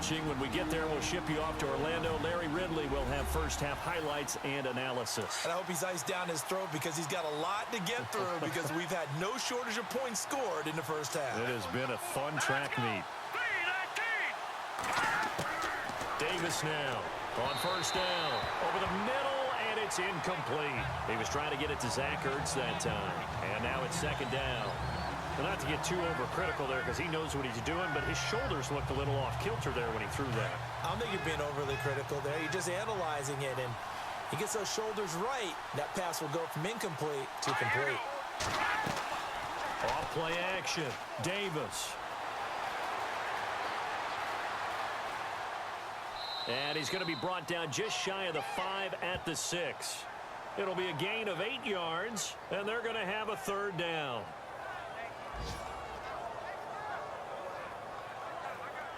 coaching. When we get there, we'll ship you off to Orlando. Larry Ridley will have first-half highlights and analysis. And I hope he's iced down his throat because he's got a lot to get through because we've had no shortage of points scored in the first half. It has been a fun track meet. Davis now on first down. Over the middle, and it's incomplete. He was trying to get it to Zach Ertz that time. And now it's second down. Well, not to get too overcritical there because he knows what he's doing, but his shoulders looked a little off-kilter there when he threw that. I don't think you're being overly critical there. You're just analyzing it, and he gets those shoulders right. That pass will go from incomplete to complete. Off play action. Davis. And he's going to be brought down just shy of the 5 at the 6. It'll be a gain of 8 yards, and they're going to have a third down.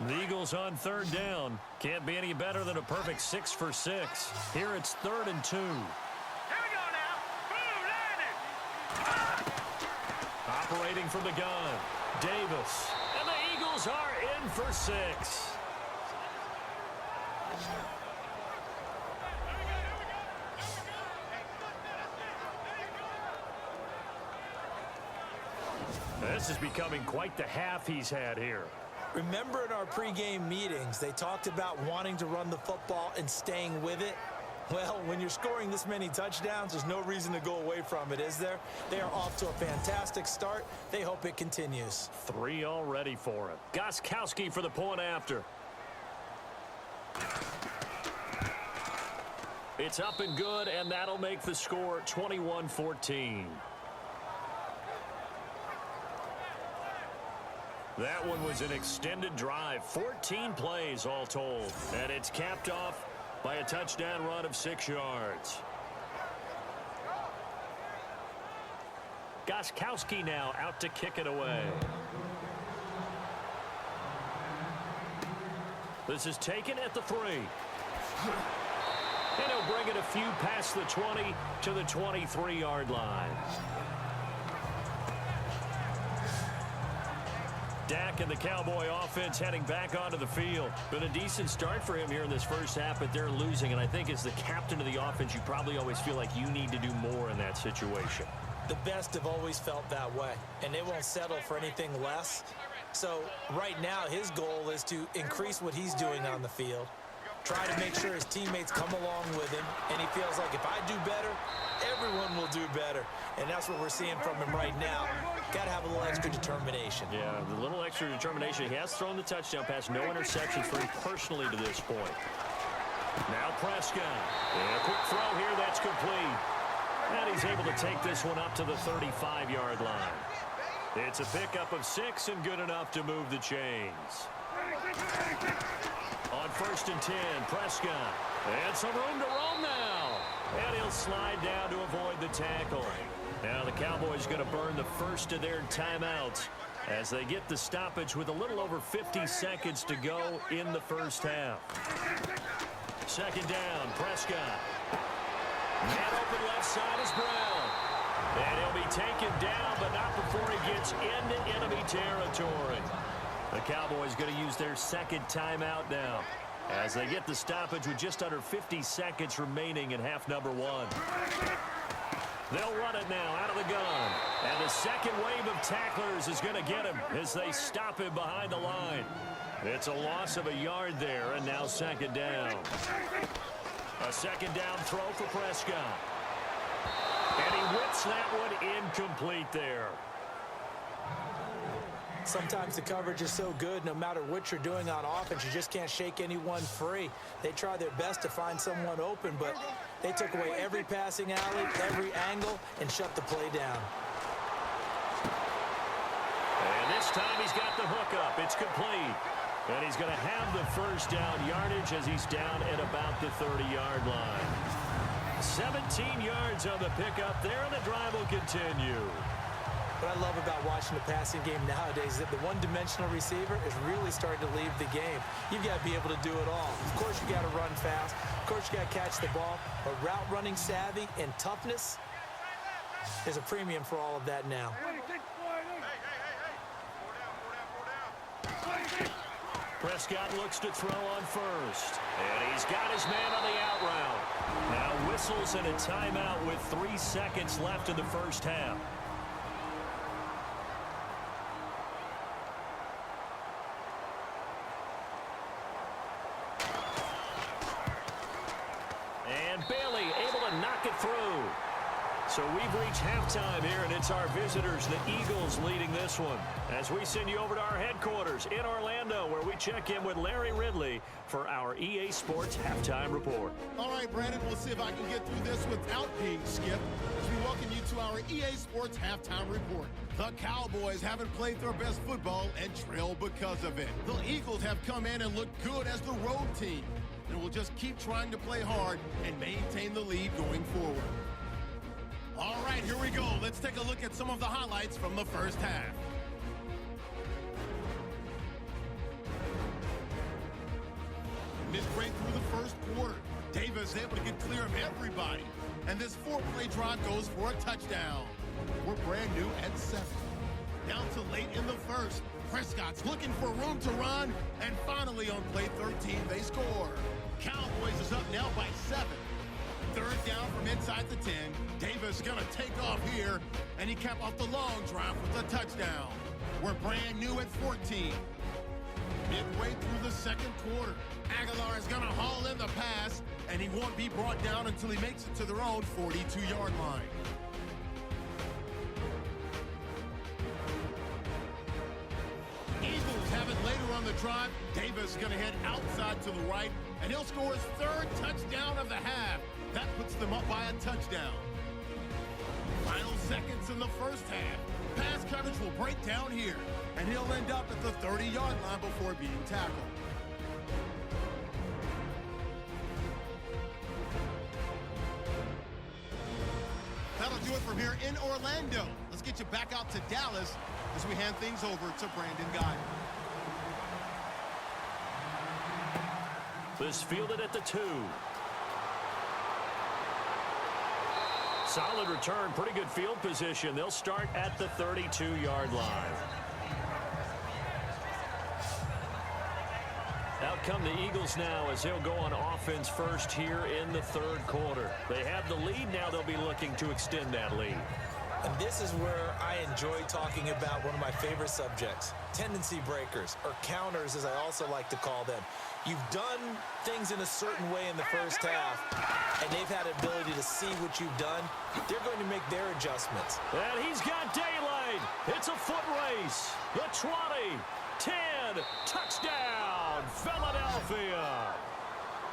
The Eagles on third down. Can't be any better than a perfect 6 for 6. Here it's 3rd and 2. Here we go now. Boom, landed. Operating from the gun. Davis. And the Eagles are in for 6. This is becoming quite the half he's had here. Remember in our pregame meetings, they talked about wanting to run the football and staying with it? Well, when you're scoring this many touchdowns, there's no reason to go away from it, is there? They are off to a fantastic start. They hope it continues. 3 already for him. Gostkowski for the point after. It's up and good, and that'll make the score 21-14. That one was an extended drive, 14 plays all told, and it's capped off by a touchdown run of 6 yards. Gostkowski now out to kick it away. This is taken at the 3. And he'll bring it a few past the 20 to the 23-yard line. Dak and the Cowboy offense heading back onto the field. Been a decent start for him here in this first half, but they're losing. And I think as the captain of the offense, you probably always feel like you need to do more in that situation. The best have always felt that way, and they won't settle for anything less. So right now, his goal is to increase what he's doing on the field, try to make sure his teammates come along with him, and he feels like if I do better, everyone will do better. And that's what we're seeing from him right now. Got to have a little extra determination. Yeah, the little extra determination. He has thrown the touchdown pass, no interceptions for him personally to this point. Now Prescott. And a quick throw here, that's complete. And he's able to take this one up to the 35-yard line. It's a pickup of 6 and good enough to move the chains. On 1st and 10, Prescott. And some room to roam now. And he'll slide down to avoid the tackle. Now the Cowboys going to burn the first of their timeouts as they get the stoppage with a little over 50 seconds to go in the first half. Second down, Prescott. Man open left side is Brown. And he'll be taken down, but not before he gets into enemy territory. The Cowboys going to use their second timeout now as they get the stoppage with just under 50 seconds remaining in half number 1. They'll run it now out of the gun. And the second wave of tacklers is going to get him as they stop him behind the line. It's a loss of a yard there, and now second down. A second down throw for Prescott. And he whips that one incomplete there. Sometimes the coverage is so good, no matter what you're doing on offense, you just can't shake anyone free. They try their best to find someone open, but they took away every passing alley, every angle, and shut the play down. And this time he's got the hook up. It's complete. And he's going to have the first down yardage as he's down at about the 30-yard line. 17 yards on the pickup there, and the drive will continue. What I love about watching the passing game nowadays is that the one-dimensional receiver is really starting to leave the game. You've got to be able to do it all. Of course, you got to run fast. Of course, you got to catch the ball. But route running savvy and toughness is a premium for all of that now. Prescott looks to throw on first. And he's got his man on the out route. Now whistles and a timeout with 3 seconds left in the first half. And Bailey able to knock it through. So we've reached halftime here, and it's our visitors, the Eagles, leading this one. As we send you over to our headquarters in Orlando, where we check in with Larry Ridley for our EA Sports Halftime Report. All right, Brandon, we'll see if I can get through this without being skipped as we welcome you to our EA Sports Halftime Report. The Cowboys haven't played their best football and trail because of it. The Eagles have come in and looked good as the road team, and will just keep trying to play hard and maintain the lead going forward. All right, here we go. Let's take a look at some of the highlights from the first half. Midway through the first quarter, Davis able to get clear of everybody, and this 4-play drive goes for a touchdown. We're brand new at 7. Down to late in the first, Prescott's looking for room to run, and finally on play 13, they score. Cowboys is up now by 7. Third down from inside the 10. Davis going to take off here, and he capped off the long drive with a touchdown. We're brand new at 14. Midway through the second quarter, Aguilar is going to haul in the pass, and he won't be brought down until he makes it to their own 42-yard line. Eagles have it later on the drive. Davis is going to head outside to the right, and he'll score his third touchdown of the half. That puts them up by a touchdown. Final seconds in the first half. Pass coverage will break down here, and he'll end up at the 30-yard line before being tackled. That'll do it from here in Orlando. Let's get you back out to Dallas as we hand things over to Brandon Guy. This fielded at the 2. Solid return, pretty good field position. They'll start at the 32-yard line. Out come the Eagles now as they'll go on offense first here in the third quarter. They have the lead now. They'll be looking to extend that lead. And this is where I enjoy talking about one of my favorite subjects, tendency breakers, or counters as I also like to call them. You've done things in a certain way in the first half, and they've had an ability to see what you've done. They're going to make their adjustments. And he's got daylight. It's a foot race. The 20, 10, touchdown, Philadelphia.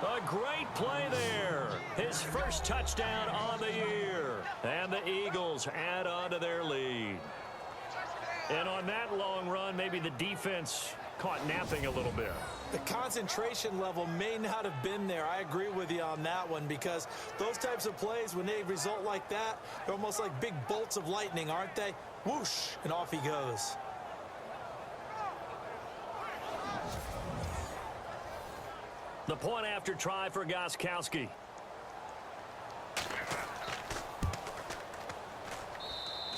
A great play there. His first touchdown on the year. And the Eagles add on to their lead. And on that long run, maybe the defense caught napping a little bit. The concentration level may not have been there. I agree with you on that one, because those types of plays, when they result like that, they're almost like big bolts of lightning, aren't they? Whoosh, and off he goes. The point after try for Gostkowski.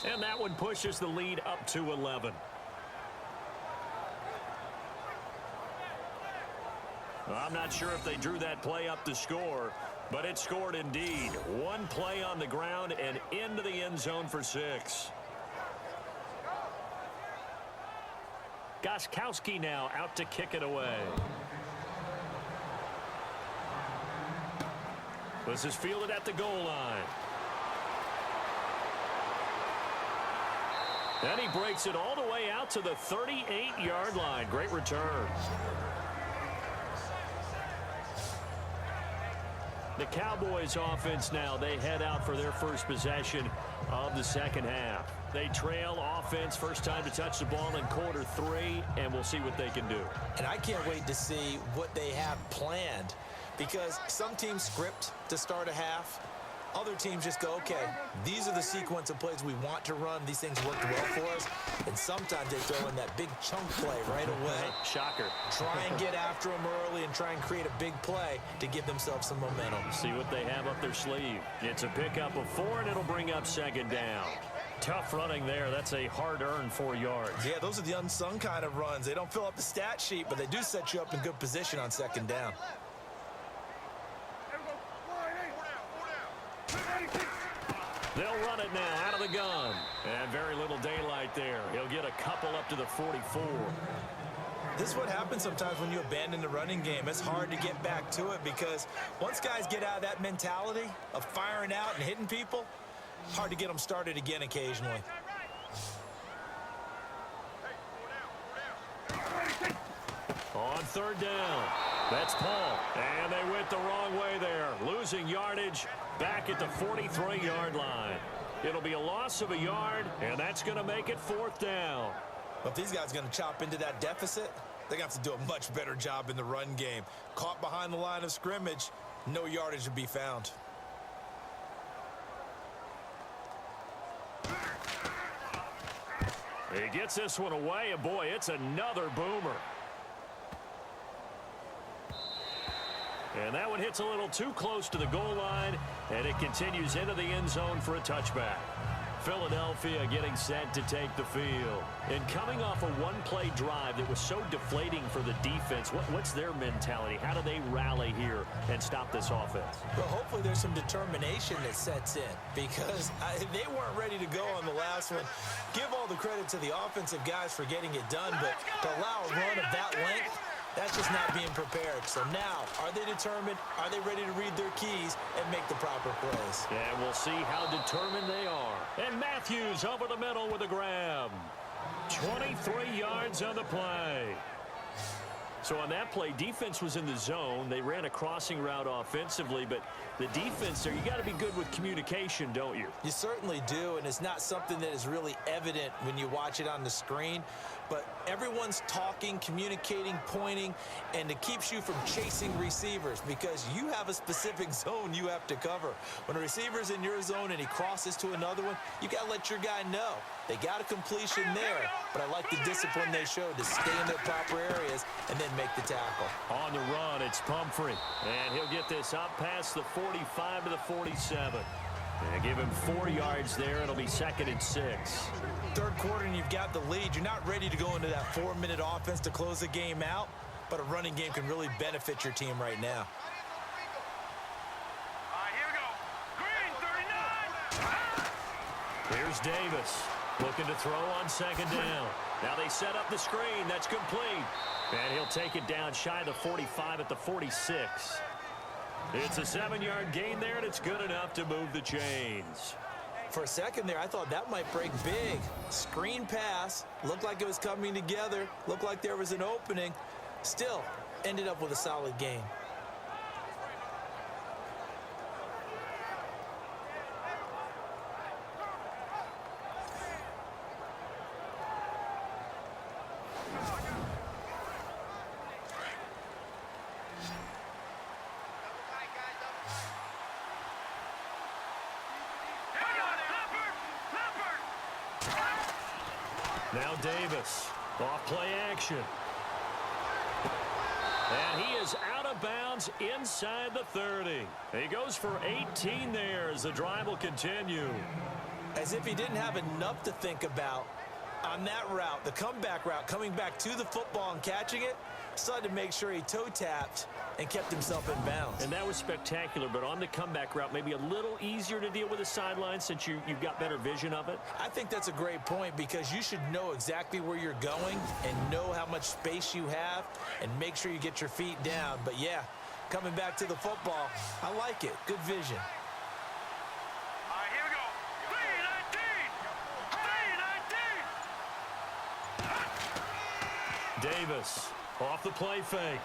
And that one pushes the lead up to 11. Well, I'm not sure if they drew that play up to score, but it scored indeed. One play on the ground and into the end zone for 6. Gostkowski now out to kick it away. This is fielded at the goal line. And he breaks it all the way out to the 38-yard line. Great return. The Cowboys offense now, they head out for their first possession of the second half. They trail offense, first time to touch the ball in quarter 3, and we'll see what they can do. And I can't wait to see what they have planned, because some teams script to start a half. Other teams just go, okay, these are the sequence of plays we want to run. These things worked well for us. And sometimes they throw in that big chunk play right away. Shocker. Try and get after them early and try and create a big play to give themselves some momentum. See what they have up their sleeve. It's a pickup of 4, and it'll bring up second down. Tough running there. That's a hard-earned 4 yards. Yeah, those are the unsung kind of runs. They don't fill up the stat sheet, but they do set you up in good position on second down. They'll run it now out of the gun. And very little daylight there. He'll get a couple up to the 44. This is what happens sometimes when you abandon the running game. It's hard to get back to it because once guys get out of that mentality of firing out and hitting people, hard to get them started again occasionally. On third down, that's Paul. And they went the wrong way there, losing yardage back at the 43-yard line. It'll be a loss of a yard, and that's going to make it fourth down. But if these guys are going to chop into that deficit, they're going to have to do a much better job in the run game. Caught behind the line of scrimmage, no yardage to be found. He gets this one away, and boy, it's another boomer. And that one hits a little too close to the goal line, and it continues into the end zone for a touchback. Philadelphia getting set to take the field. And coming off a one-play drive that was so deflating for the defense, what's their mentality? How do they rally here and stop this offense? Well, hopefully there's some determination that sets in because they weren't ready to go on the last one. Give all the credit to the offensive guys for getting it done, but to allow a run of that length, that's just not being prepared. So now, are they determined? Are they ready to read their keys and make the proper plays? And we'll see how determined they are. And Matthews over the middle with a grab. 23 yards on the play. So on that play, defense was in the zone. They ran a crossing route offensively, but the defense there, you got to be good with communication, don't you? You certainly do, and it's not something that is really evident when you watch it on the screen. But everyone's talking, communicating, pointing, and it keeps you from chasing receivers because you have a specific zone you have to cover. When a receiver's in your zone and he crosses to another one, you got to let your guy know. They got a completion there, but I like the discipline they showed to stay in their proper areas and then make the tackle. On the run, it's Pumphrey, and he'll get this up past the 45 to the 47. And give him 4 yards there. It'll be 2nd and 6. Third quarter and you've got the lead. You're not ready to go into that 4-minute offense to close the game out, but a running game can really benefit your team right now. Here we go. Green, 39. Here's Davis looking to throw on 2nd down. Now they set up the screen. That's complete. And he'll take it down shy of the 45 at the 46. It's a 7-yard gain there, and it's good enough to move the chains. For a second there, I thought that might break big. Screen pass, looked like it was coming together, looked like there was an opening. Still, ended up with a solid gain. Now Davis, off play action. And he is out of bounds inside the 30. He goes for 18 there as the drive will continue. As if he didn't have enough to think about on that route, the comeback route, coming back to the football and catching it, decided to make sure he toe-tapped and kept himself in bounds. And that was spectacular, but on the comeback route, maybe a little easier to deal with the sideline since you've got better vision of it? I think that's a great point because you should know exactly where you're going and know how much space you have and make sure you get your feet down. But, yeah, coming back to the football, I like it. Good vision. Here we go. 3-19. 3-19. Davis off the play fake.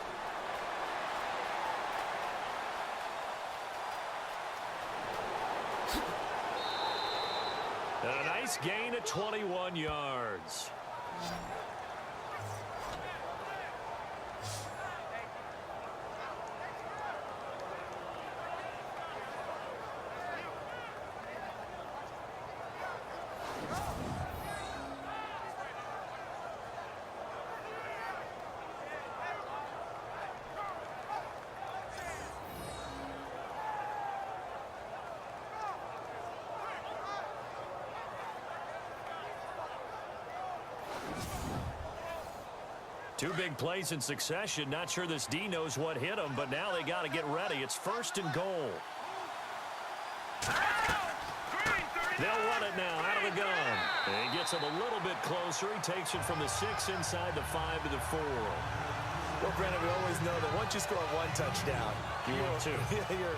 A nice gain of 21 yards. Two big plays in succession. Not sure this D knows what hit him, but now they got to get ready. It's 1st and goal. They'll run it now out of the gun. And he gets him a little bit closer. He takes it from the 6 inside the 5 to the 4. Well, Brandon, we always know that once you score one touchdown, you're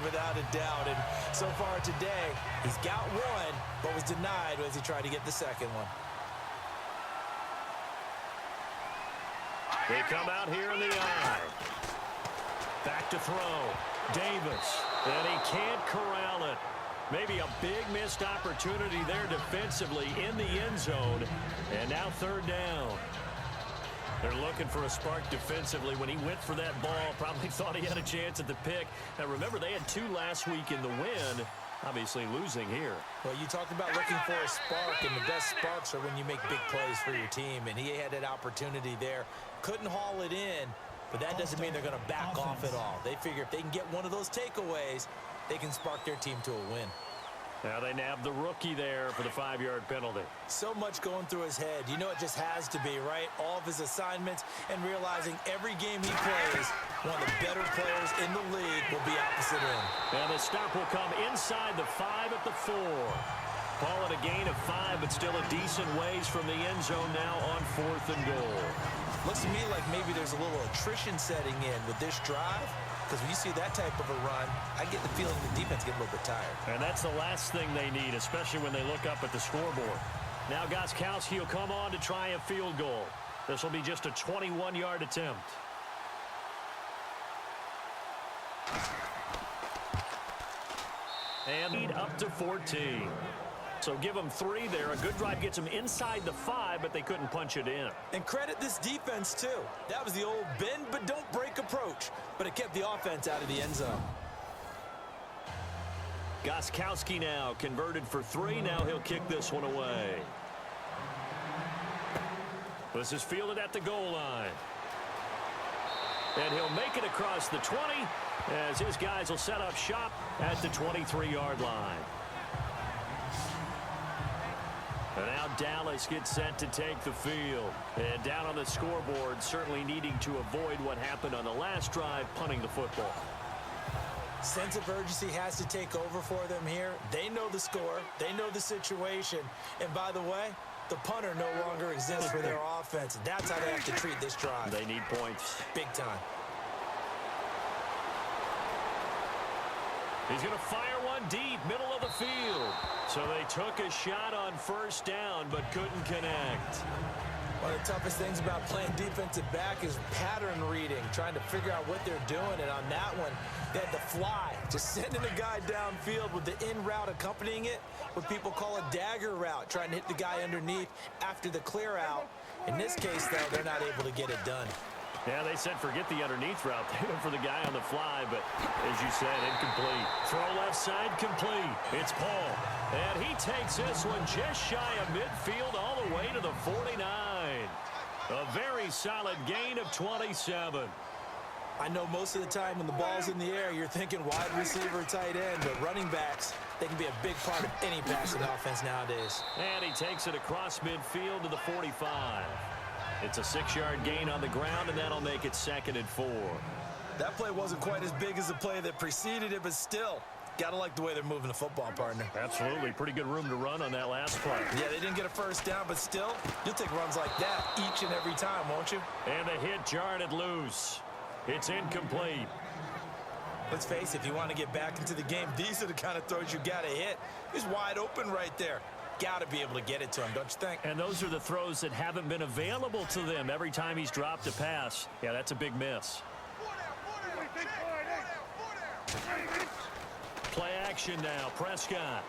without a doubt. And so far today, he's got one, but was denied as he tried to get the second one. They come out here in the eye. Back to throw. Davis. And he can't corral it. Maybe a big missed opportunity there defensively in the end zone. And now 3rd down. They're looking for a spark defensively. When he went for that ball, probably thought he had a chance at the pick. Now, remember, they had 2 last week in the win. Obviously losing here. Well, you talked about looking for a spark, and the best sparks are when you make big plays for your team. And he had that opportunity there. Couldn't haul it in, but that doesn't mean they're going to back off at all. They figure if they can get one of those takeaways, they can spark their team to a win. Now they nab the rookie there for the 5-yard penalty. So much going through his head. You know it just has to be, right? All of his assignments and realizing every game he plays, one of the better players in the league will be opposite him. And the stop will come inside the 5 at the 4. Call it a gain of 5, but still a decent ways from the end zone now on 4th and goal. Looks to me like maybe there's a little attrition setting in with this drive. Because when you see that type of a run, I get the feeling the defense gets a little bit tired. And that's the last thing they need, especially when they look up at the scoreboard. Now Gostkowski will come on to try a field goal. This will be just a 21-yard attempt. And lead up to 14. So give them 3 there. A good drive gets them inside the 5, but they couldn't punch it in. And credit this defense, too. That was the old bend but don't break approach, but it kept the offense out of the end zone. Gostkowski now converted for 3. Now he'll kick this one away. This is fielded at the goal line. And he'll make it across the 20 as his guys will set up shop at the 23-yard line. And now Dallas gets set to take the field. And down on the scoreboard, certainly needing to avoid what happened on the last drive, punting the football. Sense of urgency has to take over for them here. They know the score. They know the situation. And by the way, the punter no longer exists for their offense. That's how they have to treat this drive. They need points. Big time. He's going to fire one deep, middle of the field. So they took a shot on 1st down, but couldn't connect. One of the toughest things about playing defensive back is pattern reading, trying to figure out what they're doing. And on that one, they had to fly, just sending a guy downfield with the in route accompanying it, what people call a dagger route, trying to hit the guy underneath after the clear out. In this case, though, they're not able to get it done. Yeah, they said forget the underneath route. They went for the guy on the fly, but as you said, incomplete. Throw left side, complete. It's Paul. And he takes this one just shy of midfield all the way to the 49. A very solid gain of 27. I know most of the time when the ball's in the air, you're thinking wide receiver, tight end, but running backs, they can be a big part of any passing offense nowadays. And he takes it across midfield to the 45. It's a 6-yard gain on the ground, and that'll make it 2nd and 4. That play wasn't quite as big as the play that preceded it, but still, gotta like the way they're moving the football, partner. Absolutely. Pretty good room to run on that last play. Yeah, they didn't get a 1st down, but still, you'll take runs like that each and every time, won't you? And the hit jarred it loose. It's incomplete. Let's face it, if you want to get back into the game, these are the kind of throws you gotta hit. He's wide open right there. Got to be able to get it to him, don't you think? And those are the throws that haven't been available to them every time he's dropped a pass. Yeah, that's a big miss. Play action now, Prescott.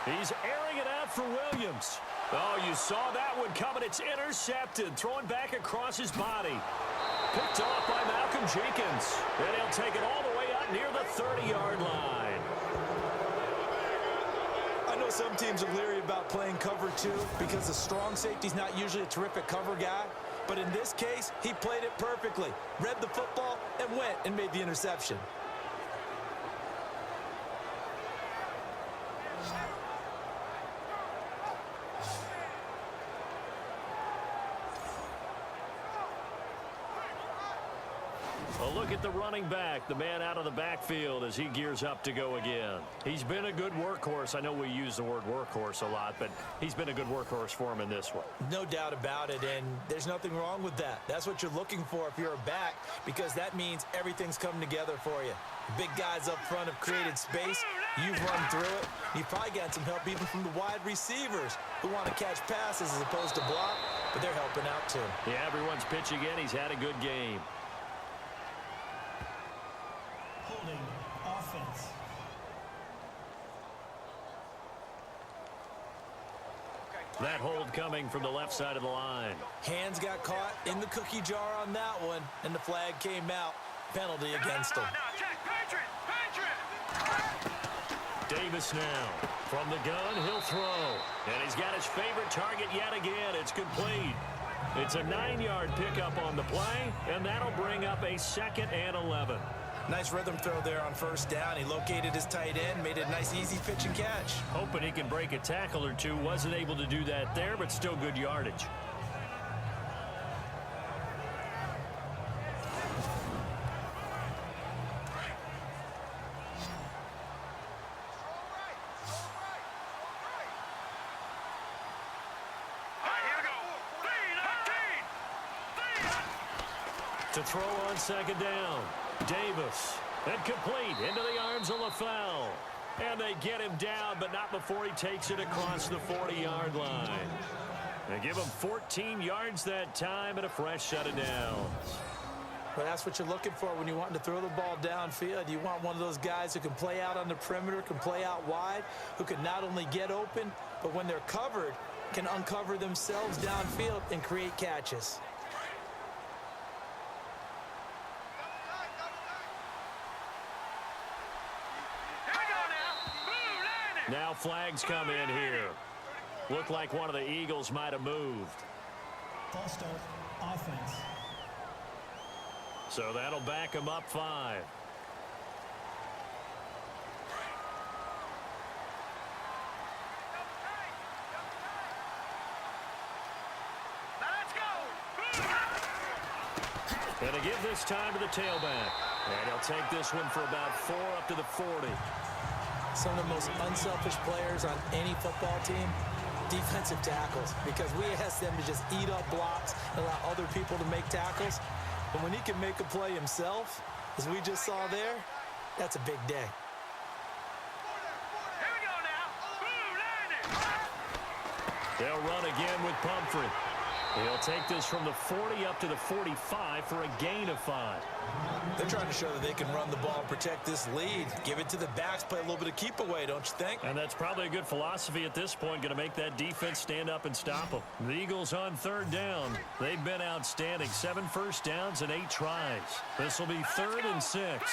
He's airing it out for Williams. Oh, you saw that one coming. It's intercepted, thrown back across his body. Picked off by Malcolm Jenkins. And he'll take it all the way out near the 30-yard line. I know some teams are leery about playing cover 2 because the strong safety's not usually a terrific cover guy. But in this case, he played it perfectly. Read the football and went and made the interception. A look at the running back, the man out of the backfield as he gears up to go again. He's been a good workhorse. I know we use the word workhorse a lot, but he's been a good workhorse for him in this one. No doubt about it, and there's nothing wrong with that. That's what you're looking for if you're a back, because that means everything's come together for you. The big guys up front have created space. You've run through it. You've probably got some help even from the wide receivers who want to catch passes as opposed to block, but they're helping out too. Yeah, everyone's pitching in. He's had a good game. Holding offense. That hold coming from the left side of the line. Hands got caught in the cookie jar on that one, and the flag came out. Penalty against him. Now, check. Patriot. Davis now. From the gun, he'll throw. And he's got his favorite target yet again. It's complete. It's a 9-yard pickup on the play, and that'll bring up a 2nd and 11. Nice rhythm throw there on first down. He located his tight end, made it a nice, easy pitch and catch. Hoping he can break a tackle or two. Wasn't able to do that there, but still good yardage. To throw on 2nd down. Davis. And complete into the arms of LaFell. And they get him down, but not before he takes it across the 40-yard line. They give him 14 yards that time and a fresh set of downs. Well, that's what you're looking for when you want to throw the ball downfield. You want one of those guys who can play out on the perimeter, can play out wide, who can not only get open, but when they're covered, can uncover themselves downfield and create catches. Now flags come in here. Looked like one of the Eagles might have moved. False start, offense. So that'll back him up 5. And to give this time to the tailback. And he'll take this one for about 4 up to the 40. Some of the most unselfish players on any football team, defensive tackles, because we ask them to just eat up blocks and allow other people to make tackles. But when he can make a play himself, as we just saw there, that's a big day. Here we go now. They'll run again with Pumphrey. He'll take this from the 40 up to the 45 for a gain of 5. They're trying to show that they can run the ball and protect this lead. Give it to the backs, play a little bit of keep away, don't you think? And that's probably a good philosophy at this point, going to make that defense stand up and stop them. The Eagles on 3rd down. They've been outstanding. 7 first downs and 8 tries. This will be 3rd and 6.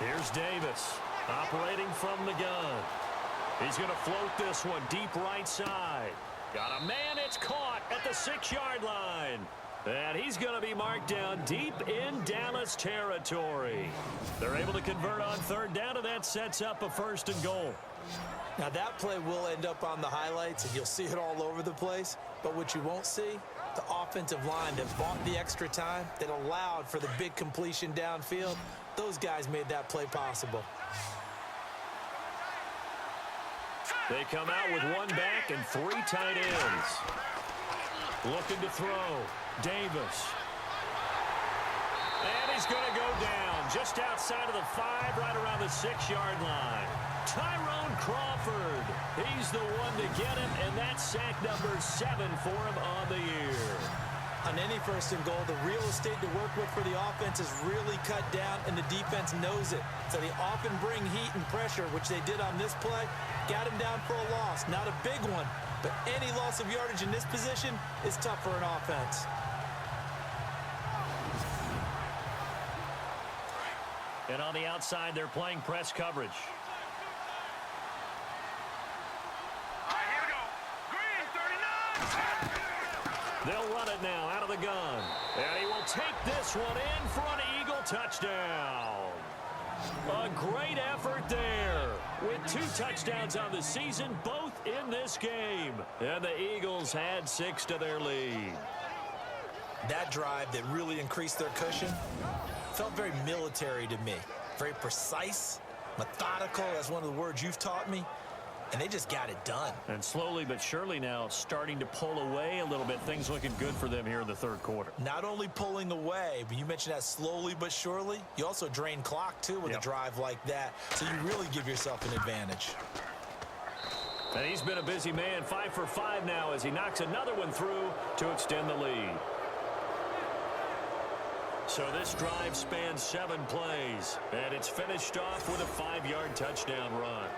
Here's Davis operating from the gun. He's going to float this one deep right side. Got a man, it's caught at the 6-yard line. And he's going to be marked down deep in Dallas territory. They're able to convert on 3rd down, and that sets up a 1st and goal. Now that play will end up on the highlights, and you'll see it all over the place. But what you won't see, the offensive line that bought the extra time, that allowed for the big completion downfield, those guys made that play possible. They come out with 1 back and 3 tight ends. Looking to throw. Davis. And he's going to go down just outside of the 5, right around the 6-yard line. Tyrone Crawford. He's the one to get him, and that's sack number 7 for him on the year. On any 1st and goal, the real estate to work with for the offense is really cut down, and the defense knows it. So they often bring heat and pressure, which they did on this play. Got him down for a loss. Not a big one, but any loss of yardage in this position is tough for an offense. And on the outside, they're playing press coverage. All right, here we go. Green, 39. They'll run it now out of the gun. And he will take this one in for an Eagle touchdown. A great effort there. With 2 touchdowns on the season, both in this game. And the Eagles had 6 to their lead. That drive that really increased their cushion felt very military to me. Very precise, methodical. That's one of the words you've taught me. And they just got it done. And slowly but surely now starting to pull away a little bit. Things looking good for them here in the third quarter. Not only pulling away, but you mentioned that slowly but surely. You also drain clock, too, with a drive like that. So you really give yourself an advantage. And he's been a busy man, 5 for 5 now as he knocks another one through to extend the lead. So this drive spans 7 plays, and it's finished off with a 5-yard touchdown run.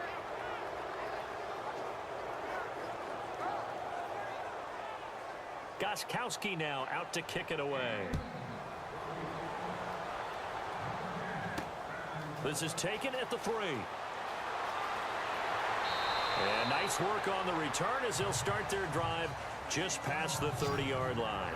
Gostkowski now out to kick it away. This is taken at the 3. And nice work on the return as they'll start their drive just past the 30-yard line.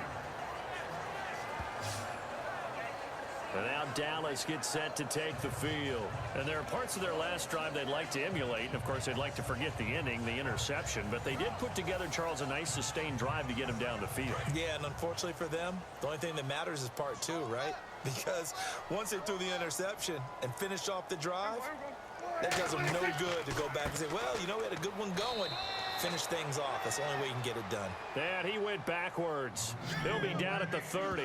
And now Dallas gets set to take the field. And there are parts of their last drive they'd like to emulate. And, of course, they'd like to forget the ending, the interception. But they did put together, Charles, a nice sustained drive to get him down the field. Yeah, and unfortunately for them, the only thing that matters is part 2, right? Because once they threw the interception and finished off the drive, that does them no good to go back and say, well, you know, we had a good one going. Finish things off. That's the only way you can get it done. And he went backwards. He'll be down at the 30.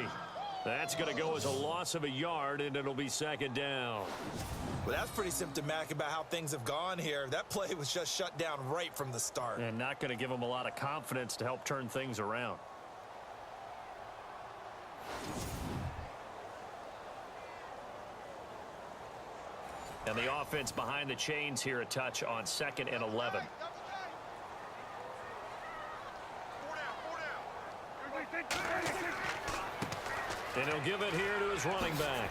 That's going to go as a loss of a yard, and it'll be second down. Well, that's pretty symptomatic about how things have gone here. That play was just shut down right from the start. And not going to give them a lot of confidence to help turn things around. And the offense behind the chains here a touch on 2nd and 11. And he'll give it here to his running back.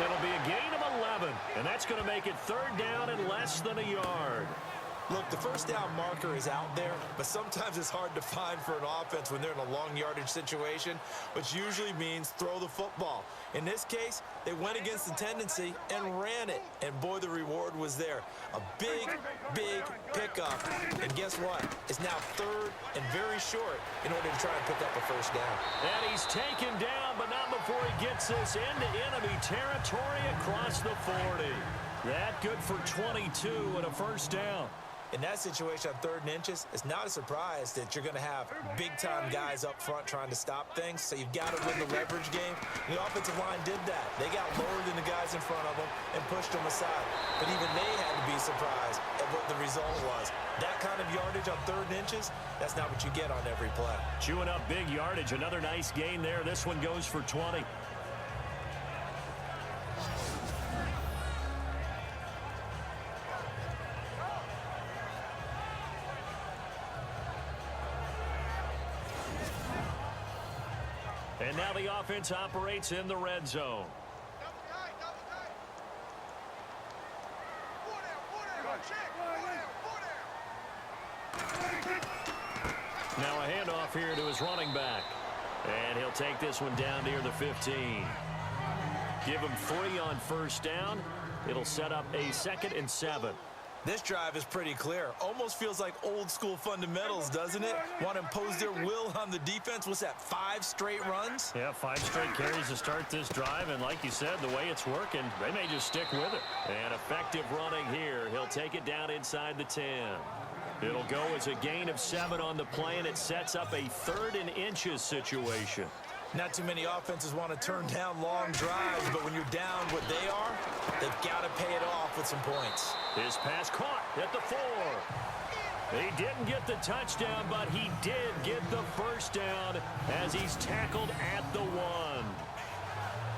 It'll be a gain of 11, and that's going to make it 3rd down and less than a yard. Look, the first down marker is out there, but sometimes it's hard to find for an offense when they're in a long yardage situation, which usually means throw the football. In this case, they went against the tendency and ran it, and boy, the reward was there. A big, big pickup, and guess what? It's now 3rd and very short in order to try and pick up a first down. And he's taken down, but not before he gets this into enemy territory across the 40. That good for 22 and a first down. In that situation on 3rd and inches, it's not a surprise that you're going to have big-time guys up front trying to stop things, so you've got to win the leverage game. The offensive line did that. They got lower than the guys in front of them and pushed them aside. But even they had to be surprised at what the result was. That kind of yardage on 3rd and inches, that's not what you get on every play. Chewing up big yardage. Another nice gain there. This one goes for 20. And now the offense operates in the red zone. Now a handoff here to his running back. And he'll take this one down near the 15. Give him 3 on first down. It'll set up a 2nd and 7. This drive is pretty clear. Almost feels like old school fundamentals, doesn't it? Want to impose their will on the defense. What's that, 5 straight runs? Yeah, 5 straight carries to start this drive. And like you said, the way it's working, they may just stick with it. And effective running here. He'll take it down inside the 10. It'll go as a gain of 7 on the play, and it sets up a 3rd and inches situation. Not too many offenses want to turn down long drives, but when you're down what they are, they've got to pay it off with some points. His pass caught at the 4. He didn't get the touchdown, but he did get the first down as he's tackled at the 1.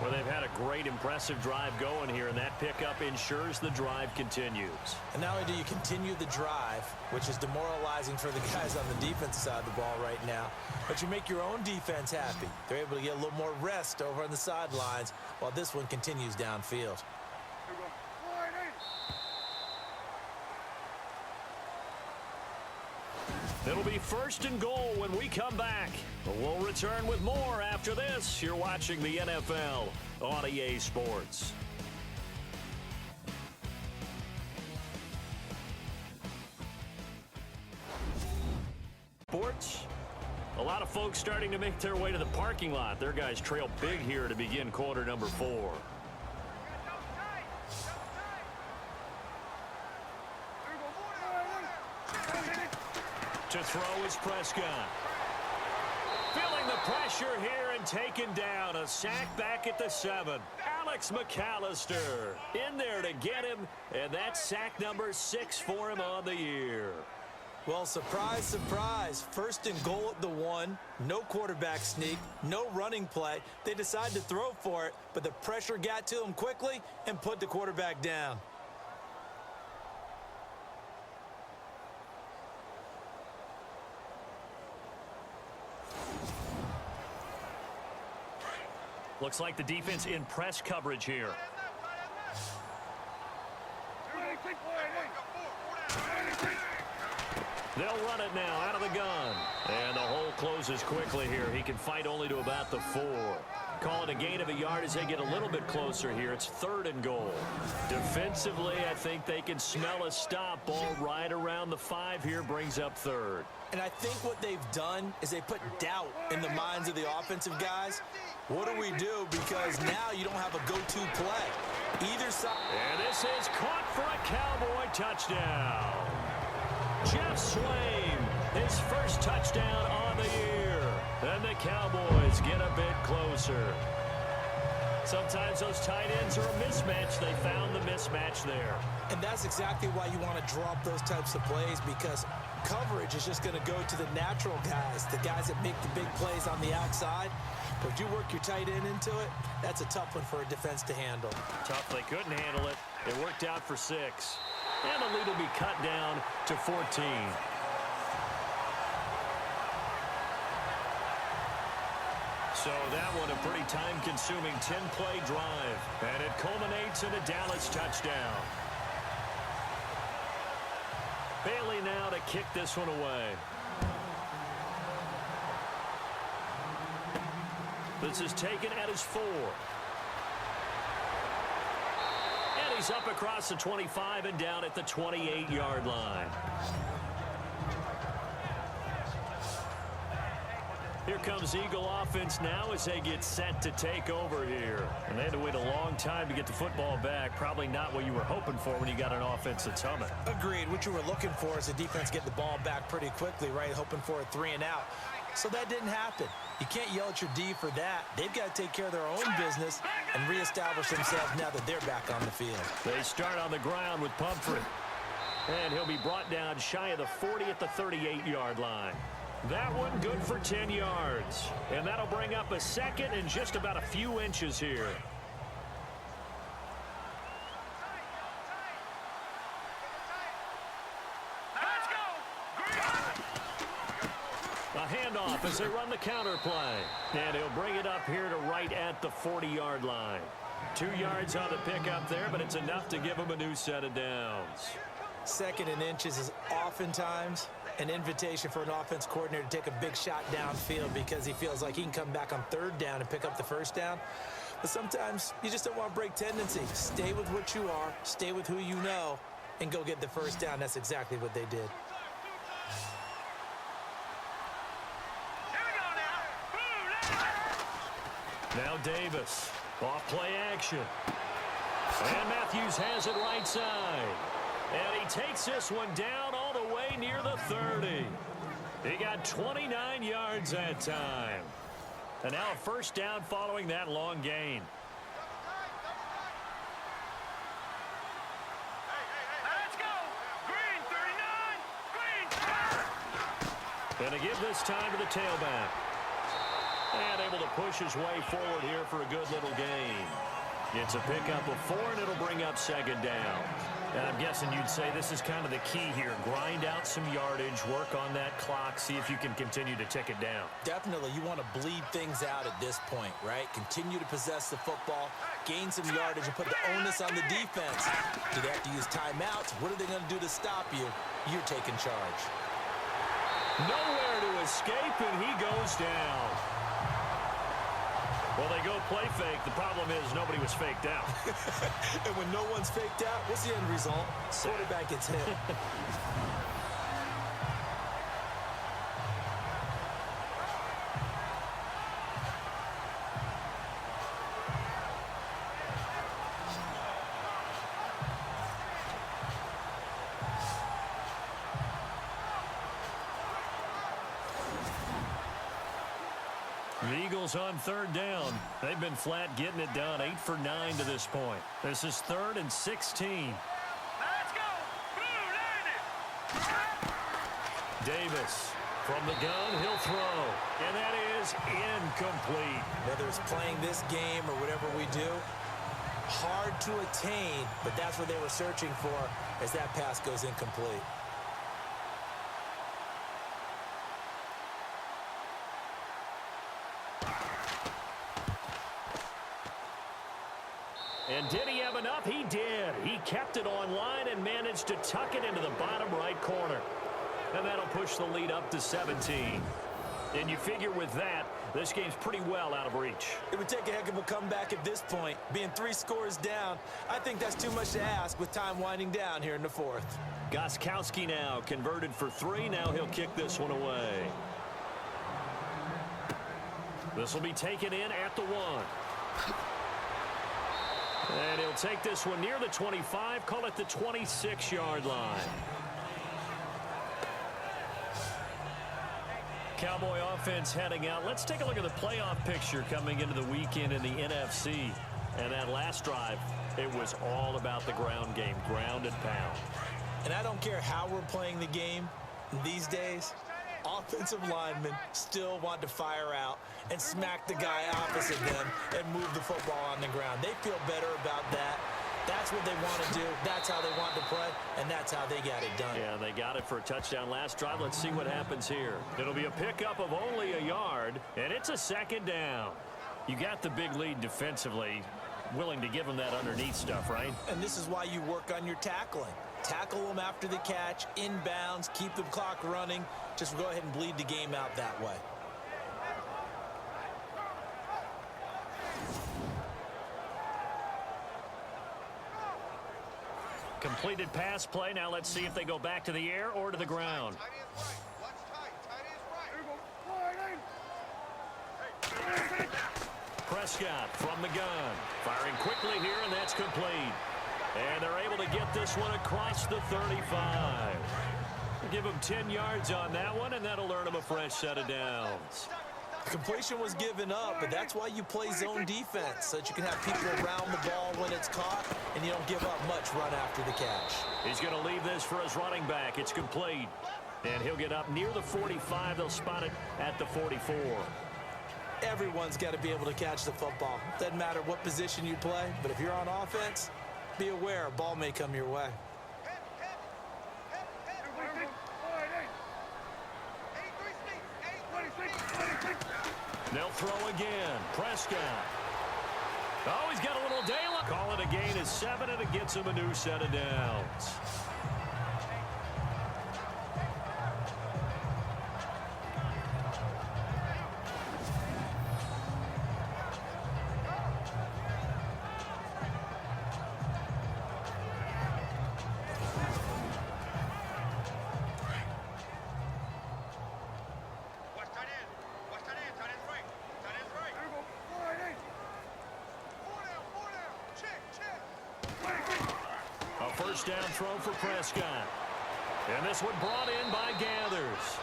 Well, they've had a great, impressive drive going here, and that pickup ensures the drive continues. And not only do you continue the drive, which is demoralizing for the guys on the defensive side of the ball right now, but you make your own defense happy. They're able to get a little more rest over on the sidelines while this one continues downfield. It'll be 1st and goal when we come back. We'll return with more after this. You're watching the NFL on EA Sports. Sports, a lot of of folks starting to make their way to the parking lot. Their guys trail big here to begin quarter number 4. To throw is Prescott. Feeling the pressure here and taken down. A sack back at the 7. Alex McAllister in there to get him, and that's sack number 6 for him on the year. Well, surprise, surprise. 1st and goal at the 1. No quarterback sneak. No running play. They decide to throw for it, but the pressure got to him quickly and put the quarterback down. Looks like the defense in press coverage here. They'll run it now out of the gun. And the hole closes quickly here. He can fight only to about the 4. Call it a gain of a yard as they get a little bit closer here. It's 3rd and goal. Defensively, I think they can smell a stop. Ball right around the 5 here, brings up 3rd. And I think what they've done is they put doubt in the minds of the offensive guys. What do we do? Because now you don't have a go-to play. Either side. And this is caught for a Cowboy touchdown. Jeff Swain, his first touchdown on the year. And the Cowboys get a bit closer. Sometimes those tight ends are a mismatch. They found the mismatch there. And that's exactly why you want to draw up those types of plays, because coverage is just going to go to the natural guys, the guys that make the big plays on the outside. But if you work your tight end into it, that's a tough one for a defense to handle. Tough. They couldn't handle it. It worked out for 6. And the lead will be cut down to 14. So that one a pretty time-consuming 10-play drive. And it culminates in a Dallas touchdown. Bailey now to kick this one away. This is taken at his 4. And he's up across the 25 and down at the 28-yard line. Here comes Eagle offense now as they get set to take over here. And they had to wait a long time to get the football back. Probably not what you were hoping for when you got an offense that's humming. Agreed. What you were looking for is the defense getting the ball back pretty quickly, right? Hoping for a 3 and out. So that didn't happen. You can't yell at your D for that. They've got to take care of their own business and reestablish themselves now that they're back on the field. They start on the ground with Pumphrey. And he'll be brought down shy of the 40 at the 38-yard line. That one good for 10 yards. And that'll bring up a 2nd and just about a few inches here. A handoff as they run the counter play. And he'll bring it up here to right at the 40-yard line. 2 yards on the pickup there, but it's enough to give him a new set of downs. 2nd and inches is oftentimes an invitation for an offense coordinator to take a big shot downfield because he feels like he can come back on 3rd down and pick up the 1st down. But sometimes you just don't want to break tendency. Stay with what you are, stay with who you know, and go get the 1st down. That's exactly what they did. Now Davis, off play action. And Matthews has it right side. And he takes this one down all the way near the 30. He got 29 yards that time. And now a 1st down following that long gain. Let's go! Green 39! Green! And to give this time to the tailback. And able to push his way forward here for a good little gain. It's a pickup of 4, and it'll bring up 2nd down. And I'm guessing you'd say this is kind of the key here. Grind out some yardage, work on that clock, see if you can continue to tick it down. Definitely, you want to bleed things out at this point, right? Continue to possess the football, gain some yardage, and put the onus on the defense. Do they have to use timeouts? What are they going to do to stop you? You're taking charge. Nowhere to escape, and he goes down. Well, they go play fake. The problem is nobody was faked out. And when no one's faked out, what's the end result? Quarterback gets hit. The Eagles on third down. They've been flat getting it done. 8 for 9 to this point. This is 3rd and 16. Let's go. Blue Lightning. Davis from the gun. He'll throw. And that is incomplete. Whether it's playing this game or whatever we do, hard to attain, but that's what they were searching for as that pass goes incomplete. And did he have enough? He did. He kept it online and managed to tuck it into the bottom right corner. And that'll push the lead up to 17. And you figure with that, this game's pretty well out of reach. It would take a heck of a comeback at this point. Being 3 scores down, I think that's too much to ask with time winding down here in the 4th. Gostkowski now converted for 3. Now he'll kick this one away. This will be taken in at the 1. And he'll take this one near the 25, call it the 26-yard line. Cowboy offense heading out. Let's take a look at the playoff picture coming into the weekend in the NFC. And that last drive, it was all about the ground game, ground and pound. And I don't care how we're playing the game these days, offensive linemen still want to fire out and smack the guy opposite them and move the football on the ground. They feel better about that. That's what they want to do. That's how they want to play, and that's how they got it done. Yeah, they got it for a touchdown last drive. Let's see what happens here. It'll be a pickup of only a yard, and it's a 2nd down. You got the big lead defensively, willing to give them that underneath stuff, right? And this is why you work on your tackling. Tackle them after the catch, inbounds, keep the clock running. Just go ahead and bleed the game out that way. Completed pass play. Now let's see if they go back to the air or to the ground. Tight end's right. Watch tight. Tight end's right. Prescott from the gun. Firing quickly here, and that's complete. And they're able to get this one across the 35. Give them 10 yards on that one, and that'll earn them a fresh set of downs. The completion was given up, but that's why you play zone defense, so that you can have people around the ball when it's caught, and you don't give up much run after the catch. He's going to leave this for his running back. It's complete. And he'll get up near the 45. They'll spot it at the 44. Everyone's got to be able to catch the football. Doesn't matter what position you play, but if you're on offense, be aware a ball may come your way. They'll throw again. Prescott. Oh, he's got a little daylight. Call it a gain of 7, and it gets him a new set of downs. First down throw for Prescott. And this one brought in by Gathers.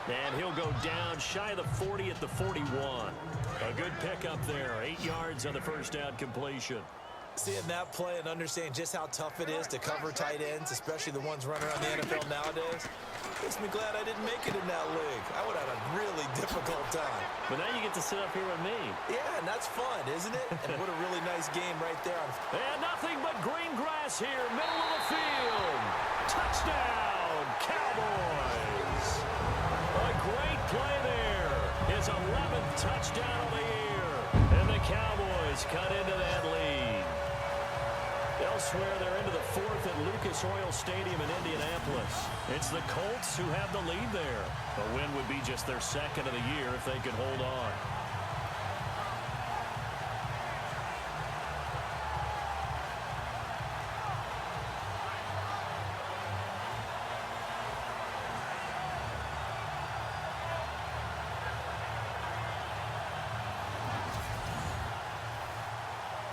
And he'll go down shy of the 40 at the 41. A good pickup there. 8 yards on the first down completion. Seeing that play and understanding just how tough it is to cover tight ends, especially the ones running around the NFL nowadays, makes me glad I didn't make it in that league. I would have had a really difficult time. But now you get to sit up here with me. Yeah, and that's fun, isn't it? And what a really nice game right there. And nothing but green grass here, middle of the field. Touchdown, Cowboys. A great play there. His 11th touchdown of the year. And the Cowboys cut into that lead. Elsewhere, they're into the 4th at Lucas Oil Stadium in Indianapolis. It's the Colts who have the lead there. A win would be just their 2nd of the year if they could hold on.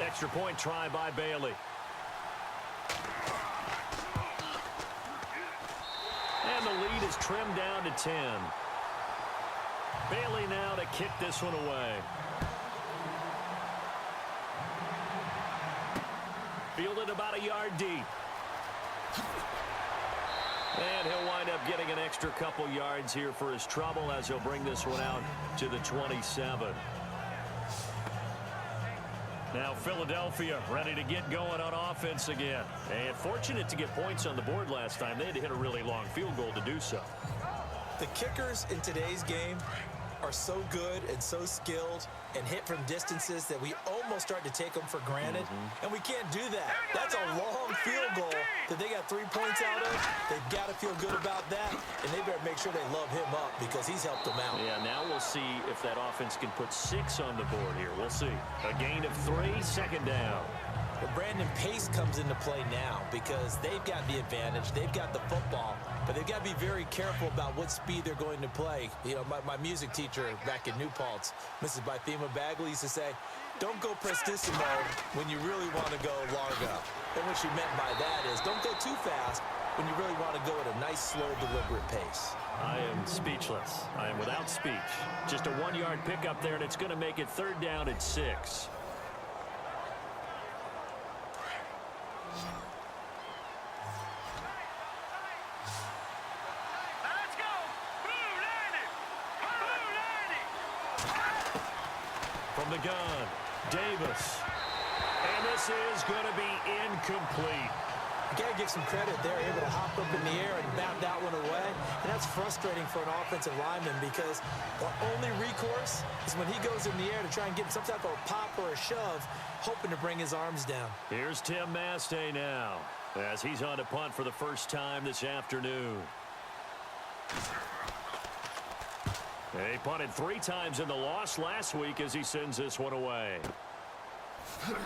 Extra point try by Bailey. And the lead is trimmed down to 10. Bailey now to kick this one away. Fielded about a yard deep. And he'll wind up getting an extra couple yards here for his trouble as he'll bring this one out to the 27. Now Philadelphia ready to get going on offense again. And fortunate to get points on the board last time. They had to hit a really long field goal to do so. The kickers in today's game are so good and so skilled and hit from distances that we almost start to take them for granted. And we can't do that. That's a long field goal that they got 3 points out of. They've got to feel good about that, and they better make sure they love him up because he's helped them out. Yeah, now we'll see if that offense can put 6 on the board here. We'll see. A gain of 3, second down. Well, Brandon, pace comes into play now because they've got the advantage. They've got the football, but they've got to be very careful about what speed they're going to play. You know, my music teacher back in New Paltz, Mrs. Bythema Bagley, used to say, don't go prestissimo when you really want to go largo. And what she meant by that is don't go too fast when you really want to go at a nice, slow, deliberate pace. I am speechless. I am without speech. Just a 1-yard pickup there, and it's going to make it 3rd down at 6. From the gun, Davis. And this is going to be incomplete. You got to give some credit. They're able to hop up in the air and bat that one away. And that's frustrating for an offensive lineman because the only recourse is when he goes in the air to try and get some type of a pop or a shove, hoping to bring his arms down. Here's Tim Mastay now as he's on to punt for the first time this afternoon. He punted 3 times in the loss last week as he sends this one away.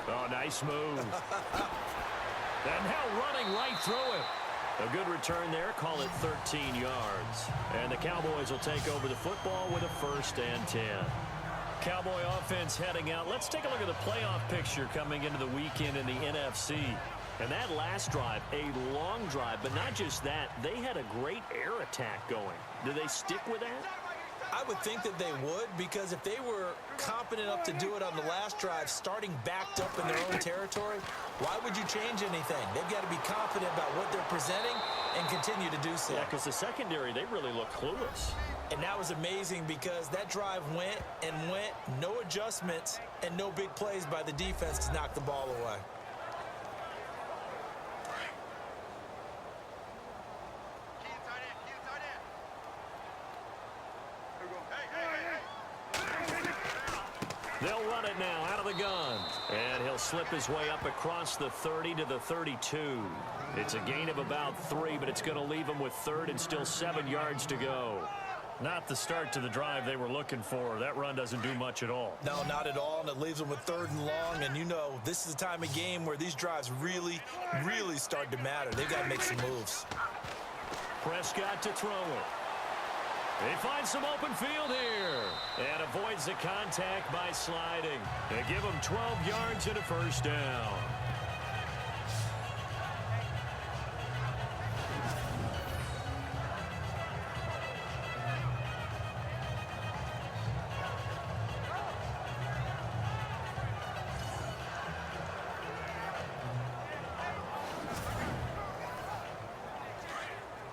Oh, nice move. And now running right through him. A good return there. Call it 13 yards. And the Cowboys will take over the football with a 1st and 10. Cowboy offense heading out. Let's take a look at the playoff picture coming into the weekend in the NFC. And that last drive, a long drive, but not just that. They had a great air attack going. Do they stick with that? I would think that they would, because if they were competent enough to do it on the last drive, starting backed up in their own territory, why would you change anything? They've got to be confident about what they're presenting and continue to do so. Yeah, because the secondary, they really look clueless. And that was amazing because that drive went and went, no adjustments, and no big plays by the defense to knock the ball away. They'll run it now out of the gun. And he'll slip his way up across the 30 to the 32. It's a gain of about 3, but it's going to leave him with 3rd and still 7 yards to go. Not the start to the drive they were looking for. That run doesn't do much at all. No, not at all, and it leaves them with 3rd and long. And you know, this is the time of game where these drives really, really start to matter. They've got to make some moves. Prescott to throw it. He finds some open field here and avoids the contact by sliding. They give him 12 yards and a 1st down.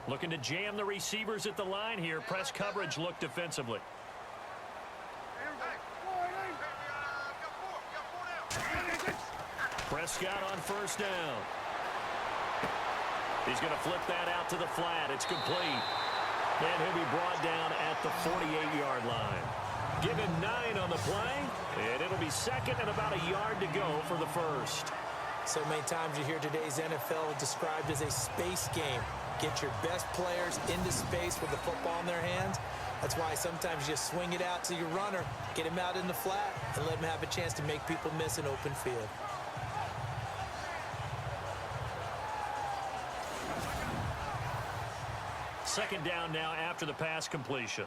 Looking to jam the receivers at the line here. Press coverage look defensively. Prescott on 1st down. He's going to flip that out to the flat. It's complete. And he'll be brought down at the 48-yard line. Give him 9 on the play, and it'll be 2nd and about a yard to go for the 1st. So many times you hear today's NFL described as a space game. Get your best players into space with the football in their hands. That's why sometimes you just swing it out to your runner, get him out in the flat, and let him have a chance to make people miss an open field. Second down now after the pass completion.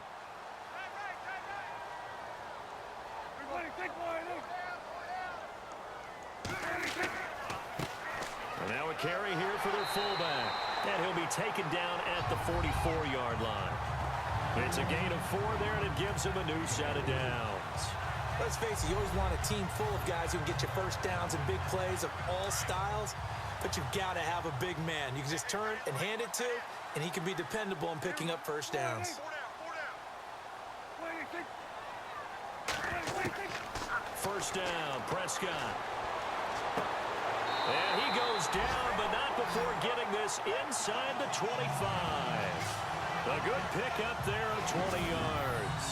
And now a carry here for their fullback. And he'll be taken down at the 44-yard line. It's a gain of 4 there, and it gives him a new set of downs. Let's face it, you always want a team full of guys who can get you first downs and big plays of all styles, but you've got to have a big man you can just turn and hand it to, and he can be dependable in picking up first downs. First down, Prescott. And he goes down, but not before getting this inside the 25. A good pickup there of 20 yards.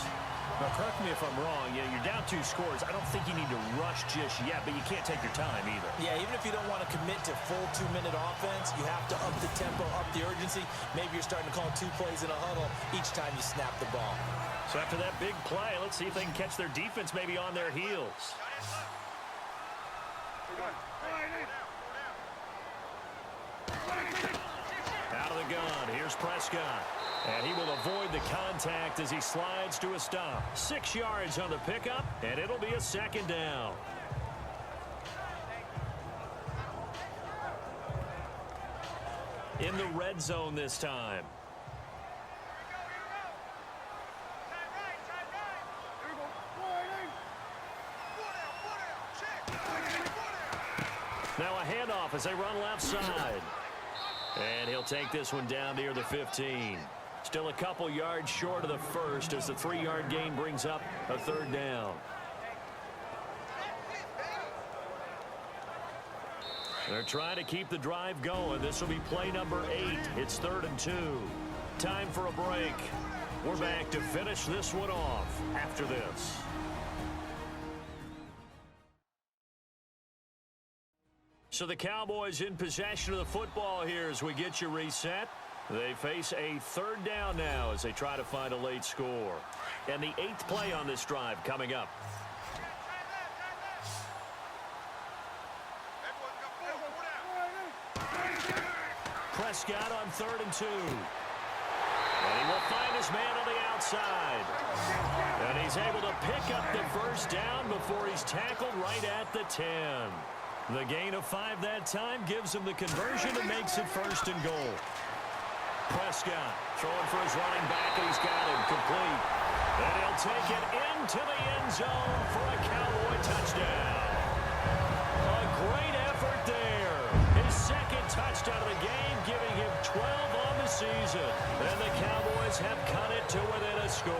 Now, correct me if I'm wrong. Yeah, you're down 2 scores. I don't think you need to rush just yet, but you can't take your time either. Yeah, even if you don't want to commit to full 2-minute offense, you have to up the tempo, up the urgency. Maybe you're starting to call 2 plays in a huddle each time you snap the ball. So after that big play, let's see if they can catch their defense maybe on their heels. Out of the gun, here's Prescott. And he will avoid the contact as he slides to a stop. 6 yards on the pickup, and it'll be a second down. In the red zone this time. Now a handoff as they run left side. And he'll take this one down near the 15. Still a couple yards short of the first as the 3-yard gain brings up a third down. They're trying to keep the drive going. This will be play number 8. It's 3rd and 2. Time for a break. We're back to finish this one off after this. So the Cowboys in possession of the football here as we get you reset. They face a 3rd down now as they try to find a late score. And the 8th play on this drive coming up. Prescott on 3rd and 2. And he will find his man on the outside. And he's able to pick up the first down before he's tackled right at the 10. The gain of 5 that time gives him the conversion and makes it 1st and goal. Prescott throwing for his running back, and he's got him complete. And he'll take it into the end zone for a Cowboy touchdown. A great effort there. His 2nd touchdown of the game, giving him 12 on the season. And the Cowboys have cut it to within a score.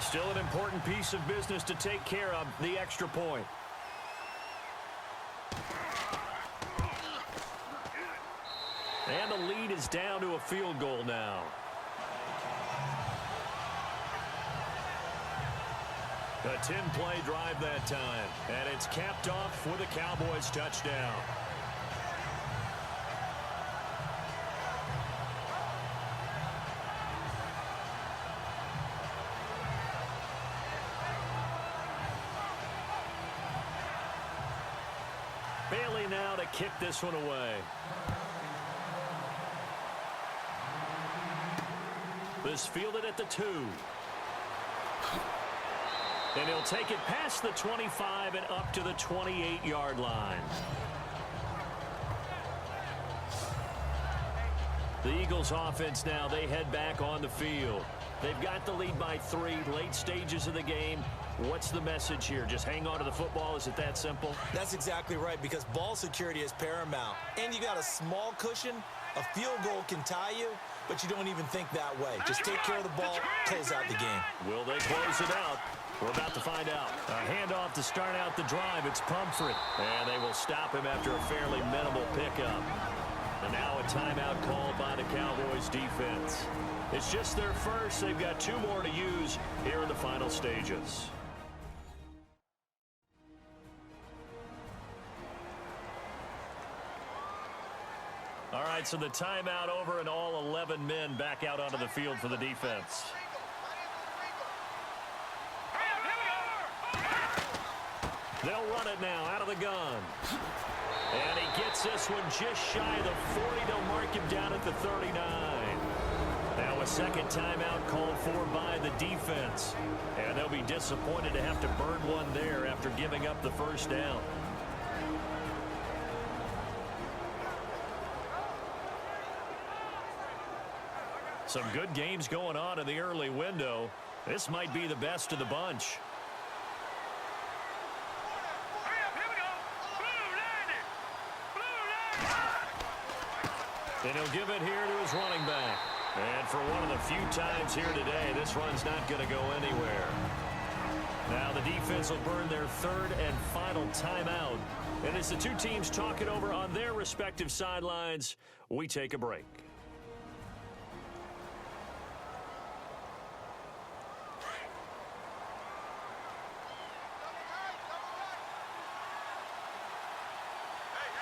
Still an important piece of business to take care of, the extra point. And the lead is down to a field goal now. A 10-play drive that time, and it's capped off with a Cowboys touchdown. Bailey now to kick this one away. This fielded at the 2. And he'll take it past the 25 and up to the 28-yard line. The Eagles offense now, they head back on the field. They've got the lead by 3, late stages of the game. What's the message here? Just hang on to the football? Is it that simple? That's exactly right, because ball security is paramount. And you got a small cushion. A field goal can tie you, but you don't even think that way. Just take care of the ball, close out the game. Will they close it out? We're about to find out. A handoff to start out the drive. It's Pumphrey. And they will stop him after a fairly minimal pickup. And now a timeout called by the Cowboys defense. It's just their first. They've got 2 more to use here in the final stages. All right, so the timeout over and all 11 men back out onto the field for the defense. They'll run it now out of the gun. And he gets this one just shy of the 40. They'll mark him down at the 39. Now a second timeout called for by the defense. And they'll be disappointed to have to burn one there after giving up the first down. Some good games going on in the early window. This might be the best of the bunch. Hurry up, here we go. Blue line it. Blue line. And he'll give it here to his running back. And for one of the few times here today, this run's not going to go anywhere. Now the defense will burn their third and final timeout. And as the two teams talk it over on their respective sidelines, we take a break.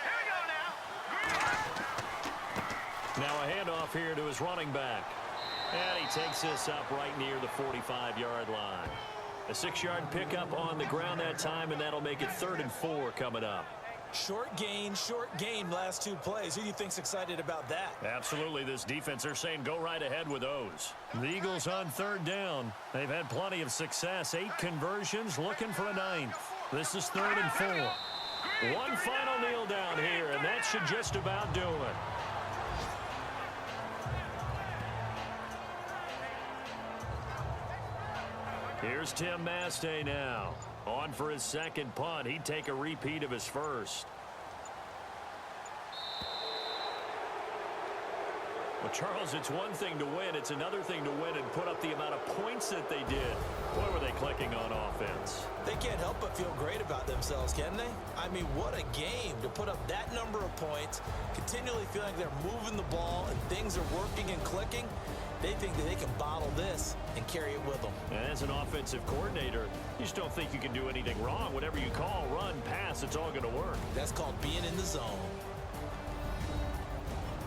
Here we go now. Now a handoff here to his running back. And he takes this up right near the 45-yard line. A 6-yard pickup on the ground that time, and that'll make it 3rd and 4 coming up. Short gain, last 2 plays. Who do you think's excited about that? Absolutely, this defense, they're saying go right ahead with those. The Eagles on 3rd down. They've had plenty of success. 8 conversions, looking for a 9th. This is 3rd and 4. One final kneel down here, and that should just about do it. Here's Tim Mastay now. On for his second punt. He'd take a repeat of his first. Well, Charles, it's one thing to win. It's another thing to win and put up the amount of points that they did. Boy, were they clicking on offense. They can't help but feel great about themselves, can they? I mean, what a game to put up that number of points, continually feeling like they're moving the ball and things are working and clicking. They think that they can bottle this and carry it with them. And as an offensive coordinator, you just don't think you can do anything wrong. Whatever you call, run, pass, it's all going to work. That's called being in the zone.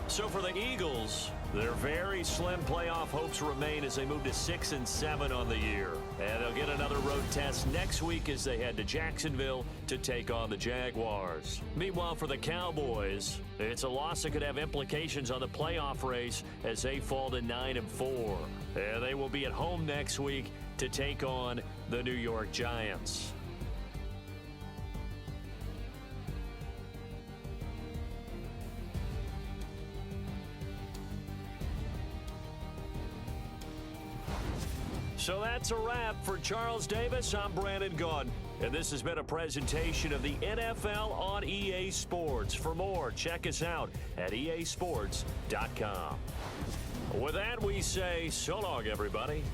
So for the Eagles, their very slim playoff hopes remain as they move to 6-7 on the year. And they'll get another road test next week as they head to Jacksonville to take on the Jaguars. Meanwhile, for the Cowboys, it's a loss that could have implications on the playoff race as they fall to 9-4. And they will be at home next week to take on the New York Giants. So that's a wrap for Charles Davis. I'm Brandon Gaudin, and this has been a presentation of the NFL on EA Sports. For more, check us out at easports.com. With that, we say so long, everybody.